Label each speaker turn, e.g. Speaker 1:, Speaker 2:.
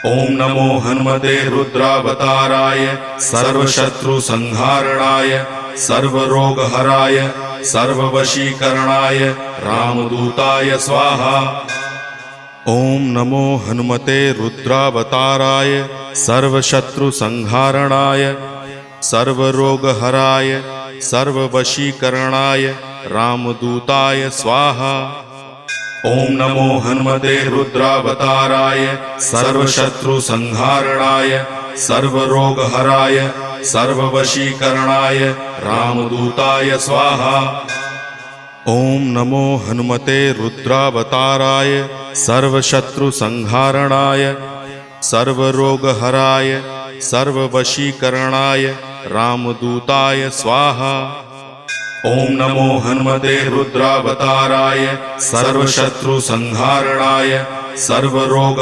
Speaker 1: ओम नमो हनुमते रुद्रावताराय सर्वशत्रुसंहारणाय सर्वरोगहराय सर्ववशीकरणाय रामदूताय स्वाहा। ओम नमो हनुमते रुद्रावताराय सर्वशत्रुसंहारणाय सर्वरोगहराय सर्ववशीकरणाय रामदूताय स्वाहा। ओम नमो हनुमते रुद्रावताराय सर्वशत्रुसंहारणाय सर्वरोगहराय सर्ववशीकरणाय रामदूताय स्वाहा। ओम नमो हनुमते रुद्रावताराय सर्वशत्रुसंहारणाय सर्वरोगहराय सर्ववशीकरणाय रामदूताय स्वाहा। ओम नमो हनुमते रुद्रावताराय सर्वशत्रुसंहारणाय सर्वरोग